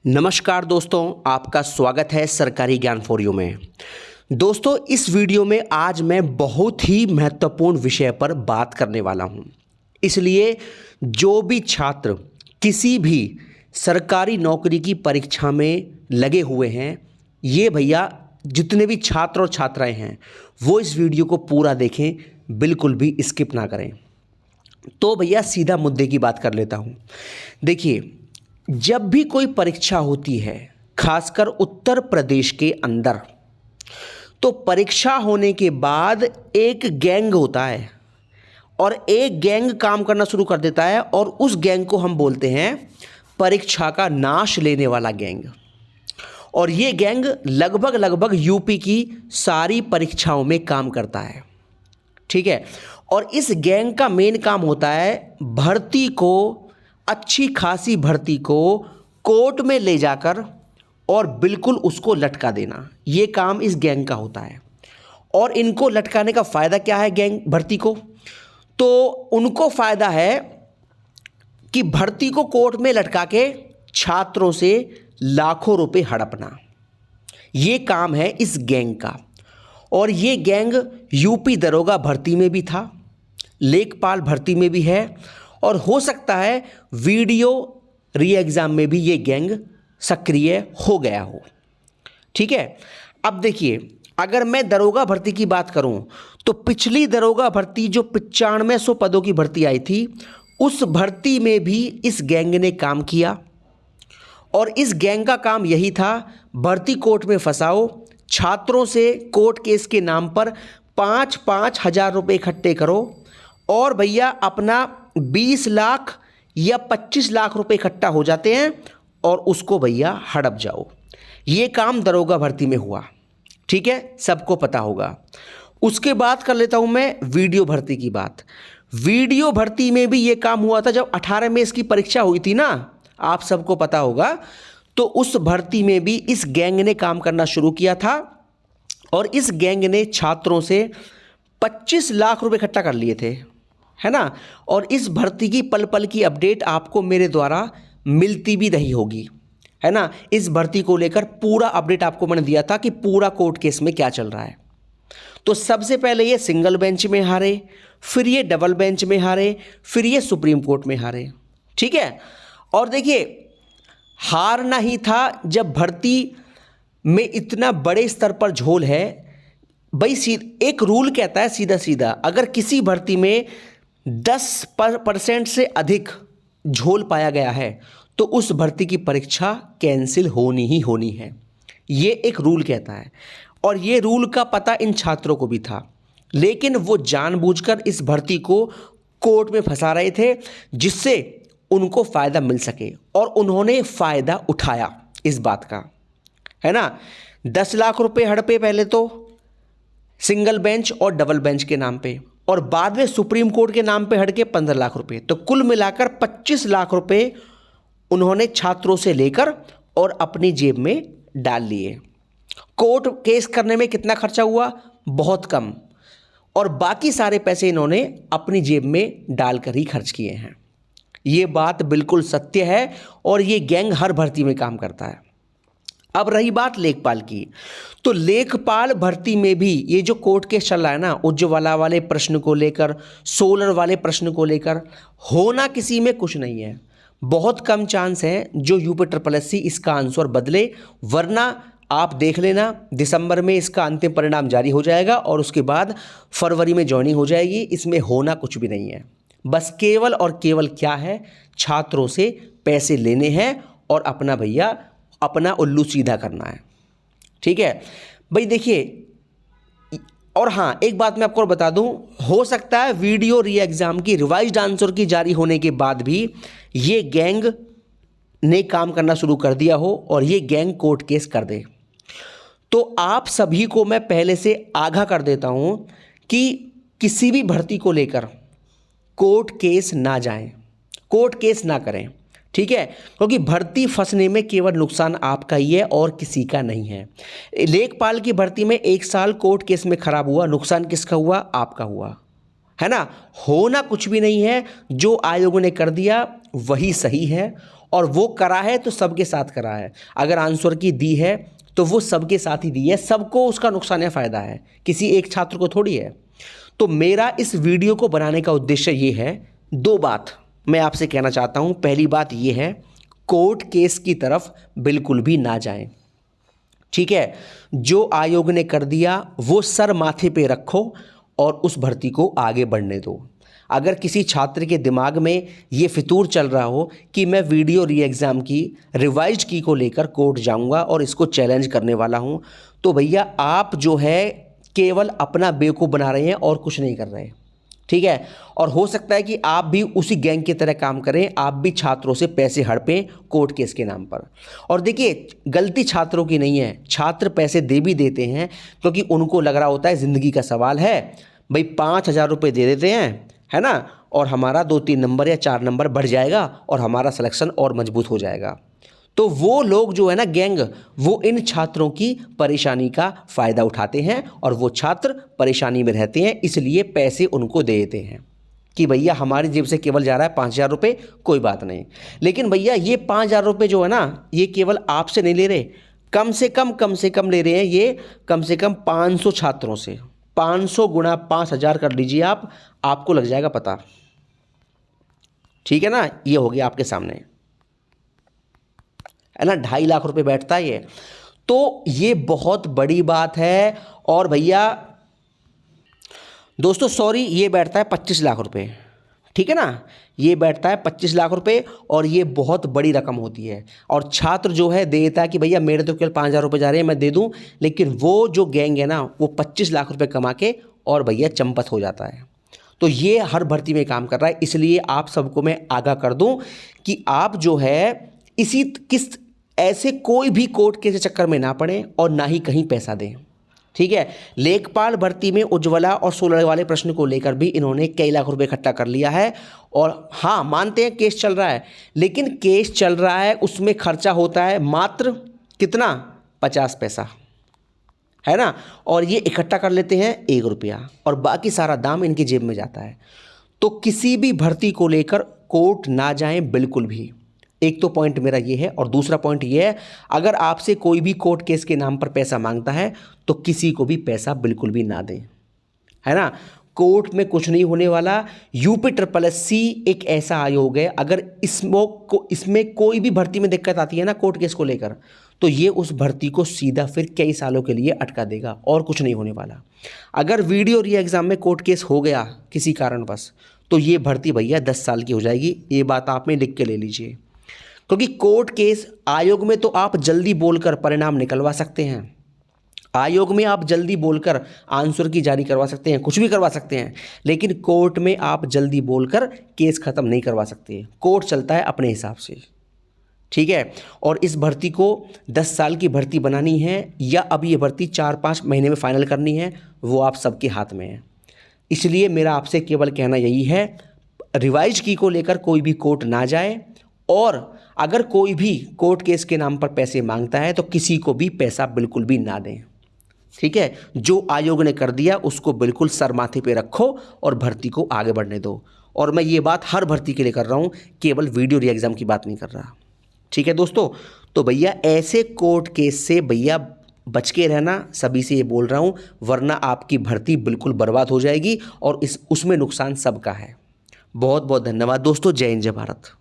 नमस्कार दोस्तों, आपका स्वागत है सरकारी ज्ञान फॉर यू में। दोस्तों, इस वीडियो में आज मैं बहुत ही महत्वपूर्ण विषय पर बात करने वाला हूं। इसलिए जो भी छात्र किसी भी सरकारी नौकरी की परीक्षा में लगे हुए हैं, ये भैया जितने भी छात्र और छात्राएं हैं वो इस वीडियो को पूरा देखें, बिल्कुल भी स्किप ना करें। तो भैया सीधा मुद्दे की बात कर लेता हूं। देखिए, जब भी कोई परीक्षा होती है, खासकर उत्तर प्रदेश के अंदर, तो परीक्षा होने के बाद एक गैंग होता है और एक गैंग काम करना शुरू कर देता है और उस गैंग को हम बोलते हैं परीक्षा का नाश लेने वाला गैंग। और ये गैंग लगभग यूपी की सारी परीक्षाओं में काम करता है, ठीक है। और इस गैंग का मेन काम होता है भर्ती को, अच्छी खासी भर्ती को कोर्ट में ले जाकर और बिल्कुल उसको लटका देना। ये काम इस गैंग का होता है। और इनको लटकाने का फ़ायदा क्या है गैंग भर्ती को? तो उनको फ़ायदा है कि भर्ती को कोर्ट में लटका के छात्रों से लाखों रुपए हड़पना। ये काम है इस गैंग का। और ये गैंग यूपी दरोगा भर्ती में भी था, लेखपाल भर्ती में भी है, और हो सकता है वीडियो री एग्ज़ाम में भी ये गैंग सक्रिय हो गया हो, ठीक है। अब देखिए, अगर मैं दरोगा भर्ती की बात करूं तो पिछली दरोगा भर्ती जो 9500 पदों की भर्ती आई थी, उस भर्ती में भी इस गैंग ने काम किया। और इस गैंग का काम यही था, भर्ती कोर्ट में फंसाओ, छात्रों से कोर्ट केस के नाम पर 5-5 हज़ार रुपये इकट्ठे करो और भैया अपना 20 लाख या 25 लाख रुपए इकट्ठा हो जाते हैं और उसको भैया हड़प जाओ। ये काम दरोगा भर्ती में हुआ, ठीक है, सबको पता होगा। उसके बाद कर लेता हूं मैं वीडियो भर्ती की बात। वीडियो भर्ती में भी ये काम हुआ था जब 18 में इसकी परीक्षा हुई थी ना, आप सबको पता होगा। तो उस भर्ती में भी इस गैंग ने काम करना शुरू किया था और इस गैंग ने छात्रों से 25 लाख रुपए इकट्ठा कर लिए थे, है ना। और इस भर्ती की पल पल की अपडेट आपको मेरे द्वारा मिलती भी रही होगी, है ना। इस भर्ती को लेकर पूरा अपडेट आपको मैंने दिया था कि पूरा कोर्ट केस में क्या चल रहा है। तो सबसे पहले ये सिंगल बेंच में हारे, फिर ये डबल बेंच में हारे, फिर ये सुप्रीम कोर्ट में हारे, ठीक है। और देखिए, हारना ही था जब भर्ती में इतना बड़े स्तर पर झोल है। भाई एक रूल कहता है सीधा सीधा, अगर किसी भर्ती में 10% से अधिक झोल पाया गया है तो उस भर्ती की परीक्षा कैंसिल होनी ही होनी है। ये एक रूल कहता है और ये रूल का पता इन छात्रों को भी था, लेकिन वो जानबूझकर इस भर्ती को कोर्ट में फंसा रहे थे जिससे उनको फ़ायदा मिल सके, और उन्होंने फ़ायदा उठाया इस बात का, है ना। 10 लाख रुपए हड़पे पहले तो सिंगल बेंच और डबल बेंच के नाम पे, और बाद में सुप्रीम कोर्ट के नाम पे हड़के 15 लाख रुपए। तो कुल मिलाकर 25 लाख रुपए उन्होंने छात्रों से लेकर और अपनी जेब में डाल लिए। कोर्ट केस करने में कितना खर्चा हुआ? बहुत कम। और बाकी सारे पैसे इन्होंने अपनी जेब में डालकर ही खर्च किए हैं। ये बात बिल्कुल सत्य है और ये गैंग हर भर्ती में काम करता है। अब रही बात लेखपाल की, तो लेखपाल भर्ती में भी ये जो कोर्ट केस चल रहा है ना, उज्ज्वला वाले प्रश्न को लेकर, सोलर वाले प्रश्न को लेकर, होना किसी में कुछ नहीं है। बहुत कम चांस है जो UPSSC इसका आंसर बदले, वरना आप देख लेना दिसंबर में इसका अंतिम परिणाम जारी हो जाएगा और उसके बाद फरवरी में ज्वाइनिंग हो जाएगी। इसमें होना कुछ भी नहीं है। बस केवल और केवल क्या है, छात्रों से पैसे लेने हैं और अपना भैया अपना उल्लू सीधा करना है, ठीक है भाई। देखिए, और हाँ, एक बात मैं आपको बता दूं, हो सकता है वीडियो री एग्ज़ाम की रिवाइज्ड आंसर की जारी होने के बाद भी ये गैंग ने काम करना शुरू कर दिया हो और ये गैंग कोर्ट केस कर दे। तो आप सभी को मैं पहले से आगाह कर देता हूं कि किसी भी भर्ती को लेकर कोर्ट केस ना जाएं, कोर्ट केस ना करें, ठीक है। क्योंकि भर्ती फंसने में केवल नुकसान आपका ही है और किसी का नहीं है। लेखपाल की भर्ती में 1 साल कोर्ट केस में खराब हुआ, नुकसान किसका हुआ? आपका हुआ, है ना। होना कुछ भी नहीं है, जो आयोग ने कर दिया वही सही है और वो करा है तो सबके साथ करा है। अगर आंसर की दी है तो वो सबके साथ ही दी है, सबको उसका नुकसान या फ़ायदा है, किसी एक छात्र को थोड़ी है। तो मेरा इस वीडियो को बनाने का उद्देश्य ये है, दो बात मैं आपसे कहना चाहता हूँ। पहली बात ये है, कोर्ट केस की तरफ बिल्कुल भी ना जाएं, ठीक है। जो आयोग ने कर दिया वो सर माथे पे रखो और उस भर्ती को आगे बढ़ने दो। अगर किसी छात्र के दिमाग में ये फितूर चल रहा हो कि मैं वीडियो री एग्ज़ाम की रिवाइज की को लेकर कोर्ट जाऊंगा और इसको चैलेंज करने वाला हूं, तो भैया आप जो है केवल अपना बेवकूफ़ बना रहे हैं और कुछ नहीं कर रहे, ठीक है। और हो सकता है कि आप भी उसी गैंग की तरह काम करें, आप भी छात्रों से पैसे हड़पें कोर्ट केस के नाम पर। और देखिए, गलती छात्रों की नहीं है, छात्र पैसे दे भी देते हैं क्योंकि उनको लग रहा होता है ज़िंदगी का सवाल है, भाई 5,000 रुपये दे देते हैं, है ना, और हमारा 2-3 नंबर या 4 नंबर बढ़ जाएगा और हमारा सिलेक्शन और मजबूत हो जाएगा। तो वो लोग जो है ना गैंग, वो इन छात्रों की परेशानी का फ़ायदा उठाते हैं और वो छात्र परेशानी में रहते हैं, इसलिए पैसे उनको दे देते हैं कि भैया हमारी जेब से केवल जा रहा है 5,000 रुपये, कोई बात नहीं। लेकिन भैया ये 5,000 रुपये जो है ना, ये केवल आपसे नहीं ले रहे, कम से कम ले रहे हैं ये कम से कम 500 छात्रों से। 500 गुणा 5,000 कर लीजिए आप, आपको लग जाएगा पता, ठीक है ना। ये हो गया आपके सामने, है ना, 2.5 लाख रुपए बैठता है ये। तो ये बहुत बड़ी बात है। और भैया दोस्तों सॉरी, ये बैठता है 25 लाख रुपए, ठीक है ना, ये बैठता है 25 लाख रुपए और ये बहुत बड़ी रकम होती है। और छात्र जो है दे देता है कि भैया मेरे तो केवल 5,000 रुपये जा रहे हैं, मैं दे दूं, लेकिन वो जो गैंग है ना, वो 25 लाख रुपए कमा के और भैया चंपत हो जाता है। तो ये हर भर्ती में काम कर रहा है, इसलिए आप सबको मैं आगाह कर दूं कि आप जो है ऐसे कोई भी कोर्ट के चक्कर में ना पड़े और ना ही कहीं पैसा दें, ठीक है। लेखपाल भर्ती में उज्ज्वला और 16 वाले प्रश्न को लेकर भी इन्होंने कई लाख रुपए इकट्ठा कर लिया है। और हाँ, मानते हैं केस चल रहा है, लेकिन केस चल रहा है उसमें खर्चा होता है मात्र कितना, 50 पैसा, है ना। और ये इकट्ठा कर लेते हैं 1 रुपया और बाकी सारा दाम इनकी जेब में जाता है। तो किसी भी भर्ती को लेकर कोर्ट ना जाएं बिल्कुल भी। एक तो पॉइंट मेरा ये है। और दूसरा पॉइंट ये है, अगर आपसे कोई भी कोर्ट केस के नाम पर पैसा मांगता है तो किसी को भी पैसा बिल्कुल भी ना दें, है ना। कोर्ट में कुछ नहीं होने वाला। UPSSC एक ऐसा आयोग है, अगर इसमें कोई भी भर्ती में दिक्कत आती है ना कोर्ट केस को लेकर, तो ये उस भर्ती को सीधा फिर कई सालों के लिए अटका देगा और कुछ नहीं होने वाला। अगर वीडियो री एग्ज़ाम में कोर्ट केस हो गया किसी कारणवश, तो ये भर्ती भैया 10 साल की हो जाएगी, ये बात आप में लिख के ले लीजिए। क्योंकि कोर्ट केस आयोग में तो आप जल्दी बोलकर परिणाम निकलवा सकते हैं, आयोग में आप जल्दी बोलकर आंसर की जारी करवा सकते हैं, कुछ भी करवा सकते हैं, लेकिन कोर्ट में आप जल्दी बोलकर केस ख़त्म नहीं करवा सकते। कोर्ट चलता है अपने हिसाब से, ठीक है। और इस भर्ती को 10 साल की भर्ती बनानी है या अब ये भर्ती 4-5 महीने में फाइनल करनी है, वो आप सबके हाथ में है। इसलिए मेरा आपसे केवल कहना यही है, रिवाइज की को लेकर कोई भी कोर्ट ना जाए, और अगर कोई भी कोर्ट केस के नाम पर पैसे मांगता है तो किसी को भी पैसा बिल्कुल भी ना दें, ठीक है। जो आयोग ने कर दिया उसको बिल्कुल सर माथे पे रखो और भर्ती को आगे बढ़ने दो। और मैं ये बात हर भर्ती के लिए कर रहा हूँ, केवल वीडियो री एग्ज़ाम की बात नहीं कर रहा, ठीक है दोस्तों। तो भैया ऐसे कोर्ट केस से भैया बच के रहना, सभी से ये बोल रहा हूँ, वरना आपकी भर्ती बिल्कुल बर्बाद हो जाएगी और उसमें नुकसान सबका है। बहुत बहुत धन्यवाद दोस्तों। जय हिंद, जय भारत।